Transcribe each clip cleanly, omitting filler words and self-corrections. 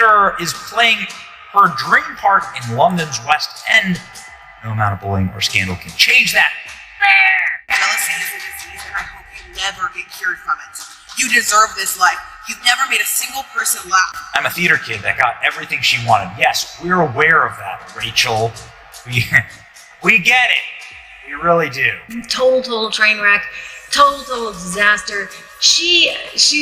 actor is playing her dream part in London's West End. No amount of bullying or scandal can change that. Jealousy is a disease, and I hope you never get cured from it. You deserve this life. You've never made a single person laugh. I'm a theater kid that got everything she wanted. Yes, we're aware of that, Rachel. We get it. We really do. Total train wreck. Total disaster. She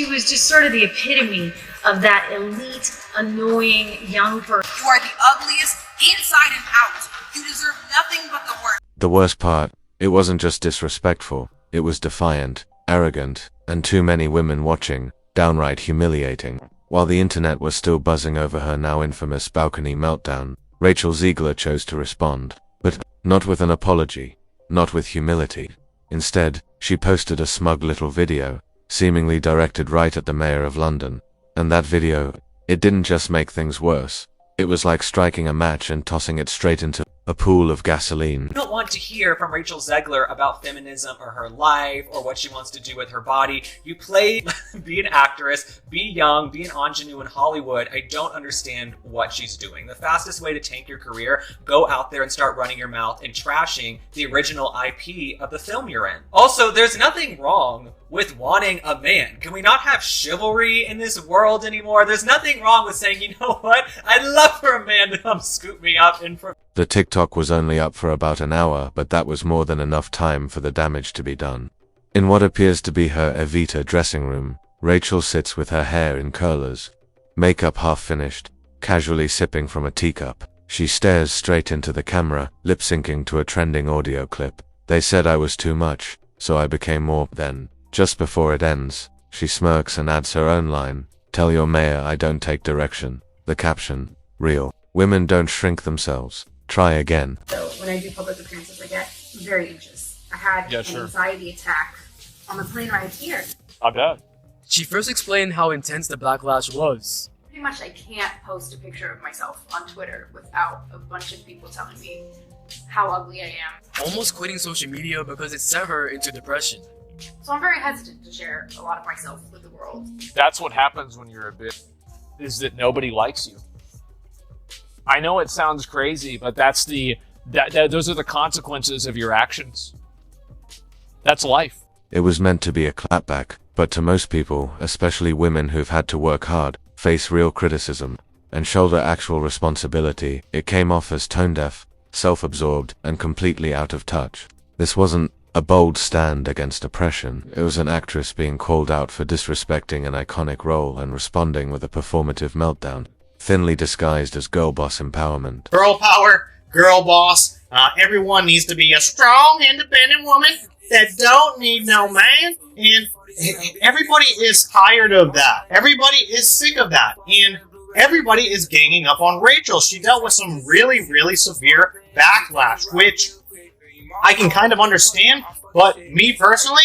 was just sort of the epitome of that elite, annoying young person. You are the ugliest inside and out. You deserve nothing but the worst. The worst part, it wasn't just disrespectful, it was defiant, arrogant, and too many women watching, downright humiliating. While the internet was still buzzing over her now infamous balcony meltdown, Rachel Zegler chose to respond. But not with an apology, not with humility. Instead, she posted a smug little video, seemingly directed right at the Mayor of London. And that video, it didn't just make things worse. It was like striking a match and tossing it straight into a pool of gasoline. You don't want to hear from Rachel Zegler about feminism or her life or what she wants to do with her body. You play, be an actress, be young, be an ingenue in Hollywood. I don't understand what she's doing. The fastest way to tank your career, go out there and start running your mouth and trashing the original IP of the film you're in. Also, there's nothing wrong with wanting a man. Can we not have chivalry in this world anymore? There's nothing wrong with saying, you know what? I'd love for a man to come scoop me up and for... The TikTok was only up for about an hour, but that was more than enough time for the damage to be done. In what appears to be her Evita dressing room, Rachel sits with her hair in curlers, makeup half finished, casually sipping from a teacup. She stares straight into the camera, lip-syncing to a trending audio clip. They said I was too much, so I became more. Then, just before it ends, she smirks and adds her own line, "Tell your mayor I don't take direction." The caption, real. Women don't shrink themselves. Try again. So when I do public appearances, I get very anxious. I had an anxiety attack on the plane ride here. I bet. She first explained how intense the backlash was. Pretty much I can't post a picture of myself on Twitter without a bunch of people telling me how ugly I am. Almost quitting social media because it sent her into depression. So I'm very hesitant to share a lot of myself with the world. That's what happens when you're a bitch, is that nobody likes you. I know it sounds crazy, but that's those are the consequences of your actions. That's life. It was meant to be a clapback, but to most people, especially women who've had to work hard, face real criticism, and shoulder actual responsibility, it came off as tone-deaf, self-absorbed, and completely out of touch. This wasn't a bold stand against oppression. It was an actress being called out for disrespecting an iconic role and responding with a performative meltdown, thinly disguised as girl boss empowerment. Girl power, girl boss. Everyone needs to be a strong, independent woman that don't need no man. And everybody is tired of that. Everybody is sick of that. And everybody is ganging up on Rachel. She dealt with some really, really severe backlash, which I can kind of understand. But me personally,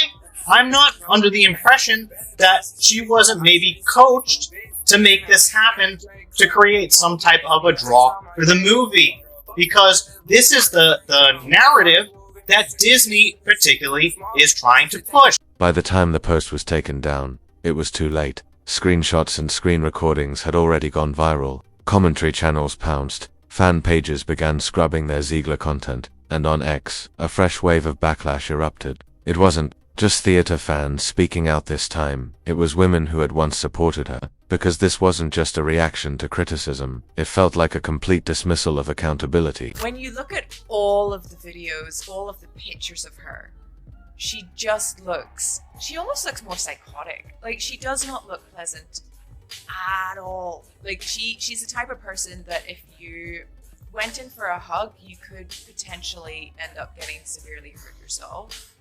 I'm not under the impression that she wasn't maybe coached to make this happen, to create some type of a draw for the movie. Because this is the narrative that Disney particularly is trying to push. By the time the post was taken down, it was too late. Screenshots and screen recordings had already gone viral. Commentary channels pounced. Fan pages began scrubbing their Zegler content. And on X, a fresh wave of backlash erupted. It wasn't just theater fans speaking out this time. It was women who had once supported her. Because this wasn't just a reaction to criticism, it felt like a complete dismissal of accountability. When you look at all of the videos, all of the pictures of her, she almost looks more psychotic. Like, she does not look pleasant at all. Like, she's the type of person that if you went in for a hug, you could potentially end up getting severely hurt yourself.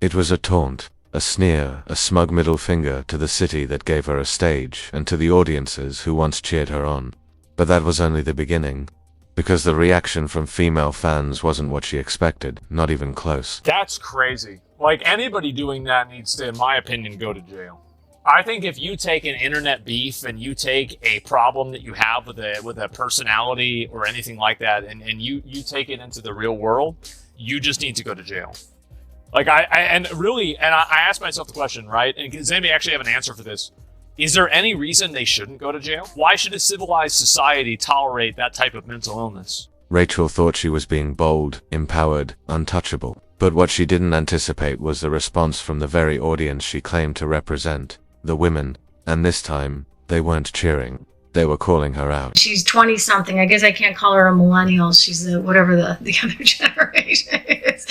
It was a taunt. A sneer, a smug middle finger to the city that gave her a stage and to the audiences who once cheered her on. But that was only the beginning, because the reaction from female fans wasn't what she expected, not even close. That's crazy. Like, anybody doing that needs to, in my opinion, go to jail. I think if you take an internet beef and you take a problem that you have with a personality or anything like that and you take it into the real world, you just need to go to jail. Like, I asked myself the question, right? And does anybody actually have an answer for this? Is there any reason they shouldn't go to jail? Why should a civilized society tolerate that type of mental illness? Rachel thought she was being bold, empowered, untouchable. But what she didn't anticipate was the response from the very audience she claimed to represent, the women, and this time, they weren't cheering. They were calling her out. She's 20-something. I guess I can't call her a millennial. She's the whatever the other generation is.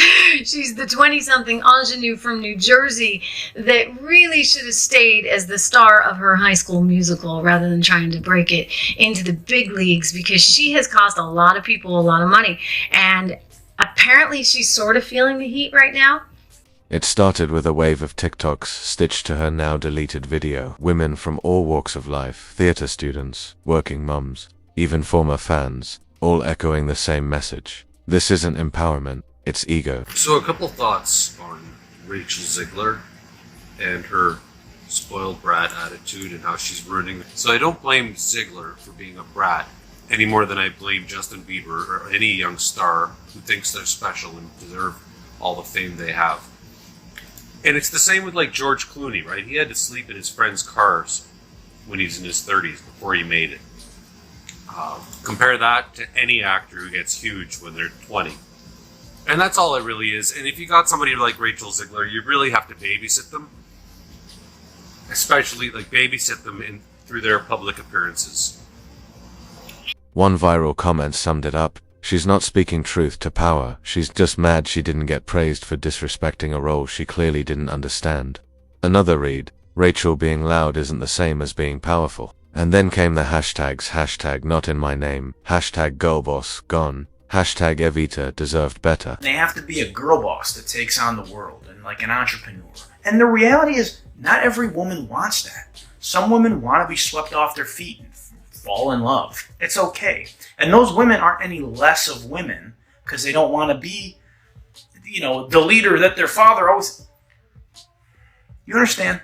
She's the 20-something ingenue from New Jersey that really should have stayed as the star of her high school musical rather than trying to break it into the big leagues, because she has cost a lot of people a lot of money. And apparently she's sort of feeling the heat right now. It started with a wave of TikToks stitched to her now deleted video. Women from all walks of life, theater students, working mums, even former fans, all echoing the same message. This isn't empowerment, it's ego. So a couple thoughts on Rachel Zegler and her spoiled brat attitude and how she's ruining it. So I don't blame Zegler for being a brat any more than I blame Justin Bieber or any young star who thinks they're special and deserve all the fame they have. And it's the same with like George Clooney, right? He had to sleep in his friends' cars when he's in his 30s before he made it. Compare that to any actor who gets huge when they're 20. And that's all it really is. And if you got somebody like Rachel Zegler, you really have to babysit them. Especially like babysit them through their public appearances. One viral comment summed it up. She's not speaking truth to power, she's just mad she didn't get praised for disrespecting a role she clearly didn't understand. Another read, Rachel being loud isn't the same as being powerful. And then came the hashtags, hashtag not in my name, hashtag girlboss, gone, hashtag Evita deserved better. They have to be a girl boss that takes on the world and like an entrepreneur. And the reality is, not every woman wants that. Some women want to be swept off their feet and fall in love. It's okay. And those women aren't any less of women because they don't want to be, the leader that their father always... You understand?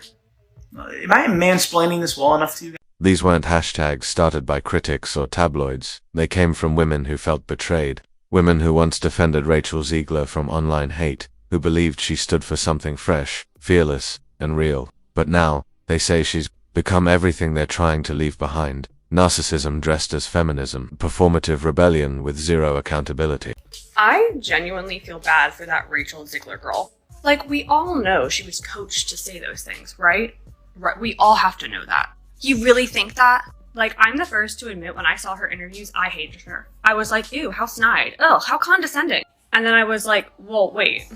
Am I mansplaining this well enough to you guys? These weren't hashtags started by critics or tabloids. They came from women who felt betrayed. Women who once defended Rachel Zegler from online hate, who believed she stood for something fresh, fearless, and real. But now, they say she's become everything they're trying to leave behind. Narcissism dressed as feminism, performative rebellion with zero accountability. I genuinely feel bad for that Rachel Zegler girl. Like, we all know she was coached to say those things, right? Right. We all have to know that. You really think that? Like, I'm the first to admit when I saw her interviews, I hated her. I was like, ew, how snide. Ugh, how condescending. And then I was like, well, wait.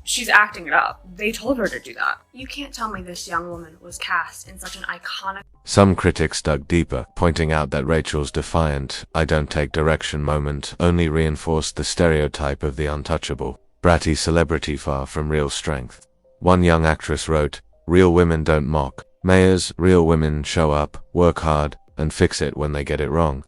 She's acting it up. They told her to do that. You can't tell me this young woman was cast in such an iconic... Some critics dug deeper, pointing out that Rachel's defiant, I don't take direction moment only reinforced the stereotype of the untouchable, bratty celebrity far from real strength. One young actress wrote, real women don't mock. Mayors, real women show up, work hard, and fix it when they get it wrong.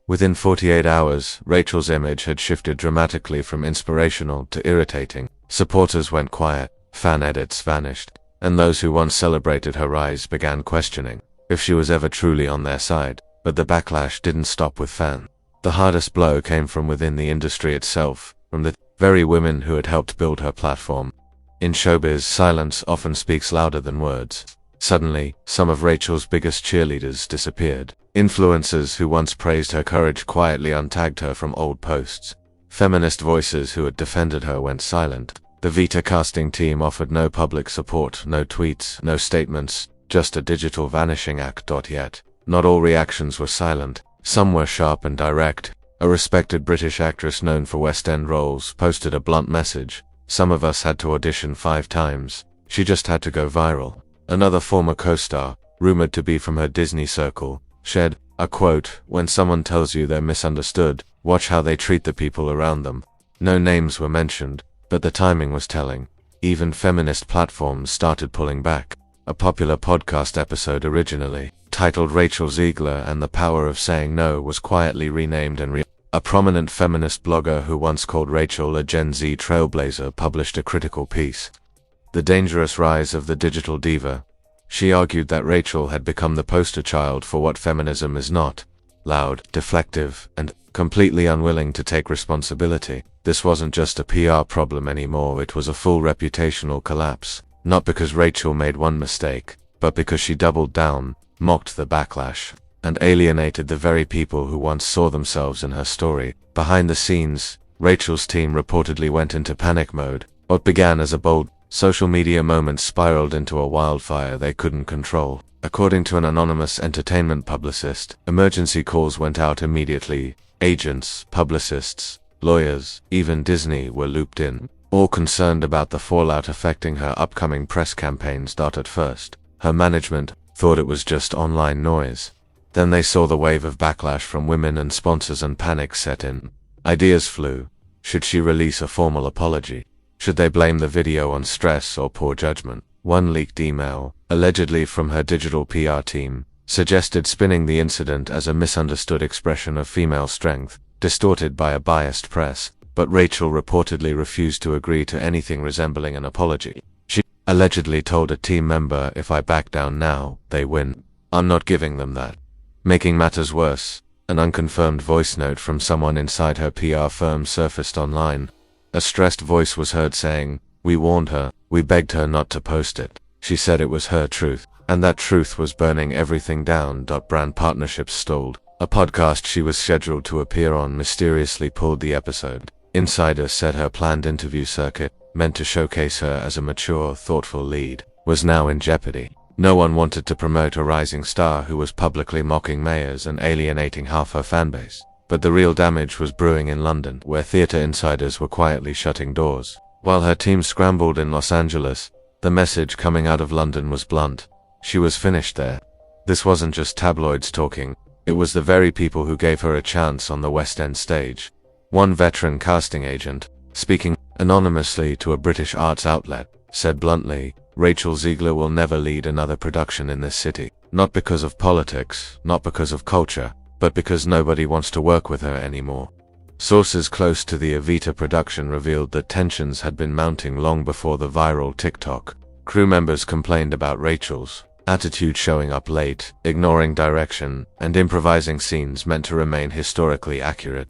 Within 48 hours, Rachel's image had shifted dramatically from inspirational to irritating. Supporters went quiet, fan edits vanished, and those who once celebrated her rise began questioning if she was ever truly on their side. But the backlash didn't stop with fans. The hardest blow came from within the industry itself, from the very women who had helped build her platform. In showbiz, silence often speaks louder than words. Suddenly, some of Rachel's biggest cheerleaders disappeared. Influencers who once praised her courage quietly untagged her from old posts. Feminist voices who had defended her went silent. The Vita casting team offered no public support, no tweets, no statements, just a digital vanishing act. Yet, not all reactions were silent. Some were sharp and direct. A respected British actress known for West End roles posted a blunt message. Some of us had to audition 5 times. She just had to go viral. Another former co-star, rumored to be from her Disney circle, shared a quote, when someone tells you they're misunderstood, watch how they treat the people around them. No names were mentioned, but the timing was telling. Even feminist platforms started pulling back. A popular podcast episode originally, titled Rachel Zegler and the Power of Saying No, was quietly renamed and A prominent feminist blogger who once called Rachel a Gen Z trailblazer published a critical piece. The Dangerous Rise of the Digital Diva. She argued that Rachel had become the poster child for what feminism is not: loud, deflective, and completely unwilling to take responsibility. This wasn't just a PR problem anymore, it was a full reputational collapse. Not because Rachel made one mistake, but because she doubled down, mocked the backlash, and alienated the very people who once saw themselves in her story. Behind the scenes, Rachel's team reportedly went into panic mode. What began as a bold social media moment spiraled into a wildfire they couldn't control. According to an anonymous entertainment publicist, emergency calls went out immediately. Agents, publicists, lawyers, even Disney were looped in, all concerned about the fallout affecting her upcoming press campaigns. At first, her management thought it was just online noise. Then they saw the wave of backlash from women and sponsors and panic set in. Ideas flew. Should she release a formal apology? Should they blame the video on stress or poor judgment? One leaked email, allegedly from her digital PR team, suggested spinning the incident as a misunderstood expression of female strength, distorted by a biased press, but Rachel reportedly refused to agree to anything resembling an apology. She allegedly told a team member, "If I back down now, they win. I'm not giving them that." Making matters worse, an unconfirmed voice note from someone inside her PR firm surfaced online. A stressed voice was heard saying, "We warned her, we begged her not to post it. She said it was her truth, and that truth was burning everything down." Brand partnerships stalled. A podcast she was scheduled to appear on mysteriously pulled the episode. Insiders said her planned interview circuit, meant to showcase her as a mature, thoughtful lead, was now in jeopardy. No one wanted to promote a rising star who was publicly mocking mayors and alienating half her fanbase. But the real damage was brewing in London, where theater insiders were quietly shutting doors. While her team scrambled in Los Angeles, the message coming out of London was blunt. She was finished there. This wasn't just tabloids talking, it was the very people who gave her a chance on the West End stage. One veteran casting agent, speaking anonymously to a British arts outlet, said bluntly, "Rachel Zegler will never lead another production in this city. Not because of politics, not because of culture, but because nobody wants to work with her anymore." Sources close to the Evita production revealed that tensions had been mounting long before the viral TikTok. Crew members complained about Rachel's attitude, showing up late, ignoring direction, and improvising scenes meant to remain historically accurate.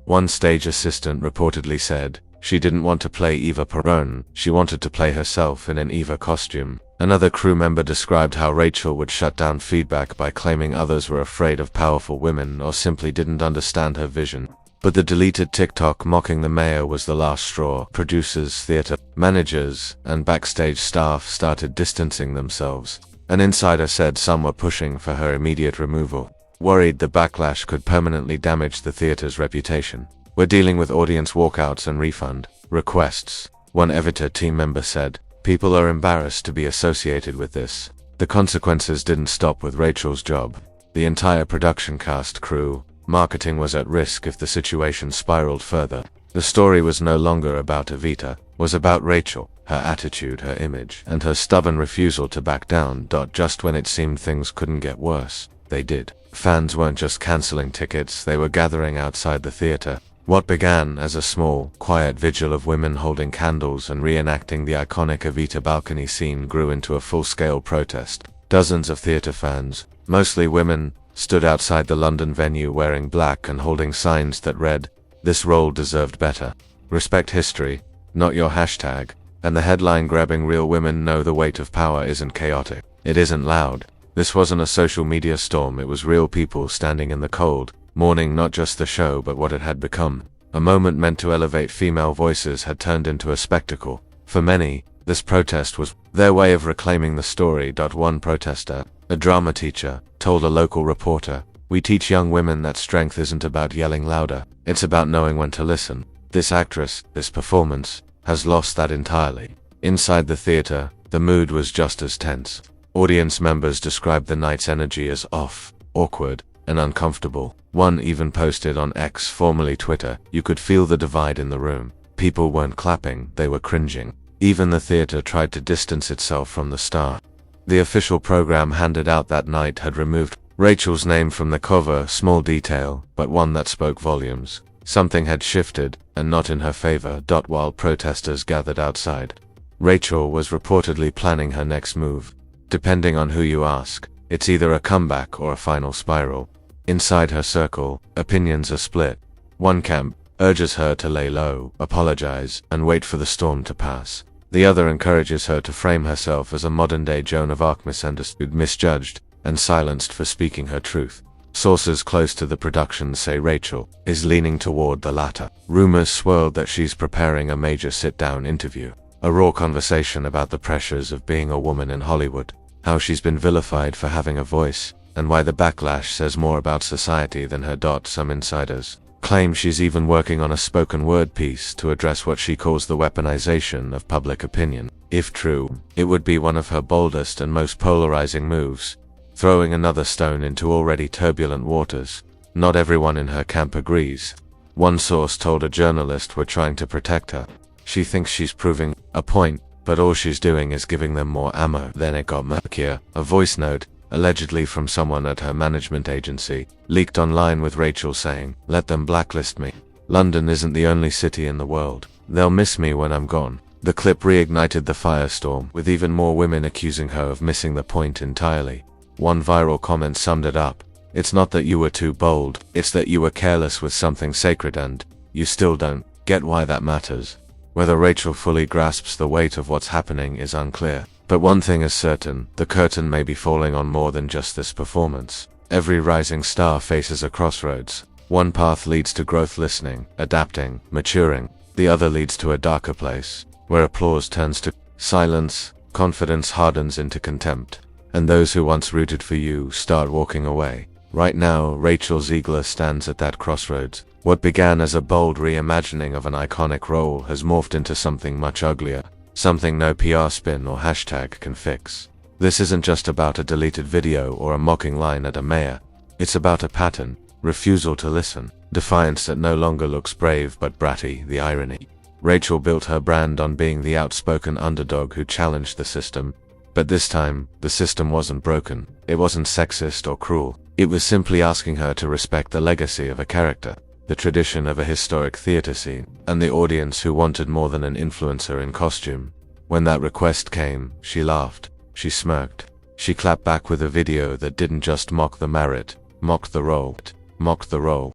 One stage assistant reportedly said, "She didn't want to play Eva Peron, she wanted to play herself in an Eva costume." Another crew member described how Rachel would shut down feedback by claiming others were afraid of powerful women or simply didn't understand her vision. But the deleted TikTok mocking the mayor was the last straw. Producers, theater managers, and backstage staff started distancing themselves. An insider said some were pushing for her immediate removal, worried the backlash could permanently damage the theater's reputation. "We're dealing with audience walkouts and refund requests," one Evita team member said. "People are embarrassed to be associated with this." The consequences didn't stop with Rachel's job. The entire production cast, crew, marketing was at risk if the situation spiraled further. The story was no longer about Evita, was about Rachel, her attitude, her image, and her stubborn refusal to back down. Just when it seemed things couldn't get worse, they did. Fans weren't just canceling tickets, they were gathering outside the theater. What began as a small, quiet vigil of women holding candles and reenacting the iconic Evita balcony scene grew into a full-scale protest. Dozens of theater fans, mostly women, stood outside the London venue wearing black and holding signs that read, "This role deserved better. Respect history, not your hashtag." And the headline grabbing, "Real women know the weight of power isn't chaotic. It isn't loud." This wasn't a social media storm, it was real people standing in the cold, mourning not just the show but what it had become. A moment meant to elevate female voices had turned into a spectacle. For many, this protest was their way of reclaiming the story. One protester, a drama teacher, told a local reporter, "We teach young women that strength isn't about yelling louder, it's about knowing when to listen." This actress, this performance, has lost that entirely. Inside the theater, the mood was just as tense. Audience members described the night's energy as off, awkward, and uncomfortable. One even posted on X, formerly Twitter, "You could feel the divide in the room. People weren't clapping, they were cringing." Even the theater tried to distance itself from the star. The official program handed out that night had removed Rachel's name from the cover, small detail, but one that spoke volumes. Something had shifted, and not in her favor. While protesters gathered outside, Rachel was reportedly planning her next move. Depending on who you ask, it's either a comeback or a final spiral. Inside her circle, opinions are split. One camp urges her to lay low, apologize, and wait for the storm to pass. The other encourages her to frame herself as a modern-day Joan of Arc, misunderstood, misjudged, and silenced for speaking her truth. Sources close to the production say Rachel is leaning toward the latter. Rumors swirled that she's preparing a major sit-down interview, a raw conversation about the pressures of being a woman in Hollywood, how she's been vilified for having a voice, and why the backlash says more about society than her. Some insiders claim she's even working on a spoken word piece to address what she calls the weaponization of public opinion. If true, it would be one of her boldest and most polarizing moves, throwing another stone into already turbulent waters. Not everyone in her camp agrees. One source told a journalist we're trying to protect her. She thinks she's proving a point, but all she's doing is giving them more ammo. Then it got murkier. A voice note, allegedly from someone at her management agency, leaked online with Rachel saying, "Let them blacklist me. London isn't the only city in the world. They'll miss me when I'm gone." The clip reignited the firestorm, with even more women accusing her of missing the point entirely. One viral comment summed it up: "It's not that you were too bold, it's that you were careless with something sacred and you still don't get why that matters." Whether Rachel fully grasps the weight of what's happening is unclear. But one thing is certain, the curtain may be falling on more than just this performance. Every rising star faces a crossroads. One path leads to growth, listening, adapting, maturing. The other leads to a darker place, where applause turns to silence, confidence hardens into contempt, and those who once rooted for you start walking away. Right now, Rachel Zegler stands at that crossroads. What began as a bold reimagining of an iconic role has morphed into something much uglier. Something no PR spin or hashtag can fix. This isn't just about a deleted video or a mocking line at a mayor. It's about a pattern, refusal to listen, defiance that no longer looks brave but bratty. The irony. Rachel built her brand on being the outspoken underdog who challenged the system. But this time, the system wasn't broken. It wasn't sexist or cruel. It was simply asking her to respect the legacy of a character, the tradition of a historic theater scene, and the audience who wanted more than an influencer in costume. When that request came, she laughed, she smirked, she clapped back with a video that didn't just mock the merit, mocked the role.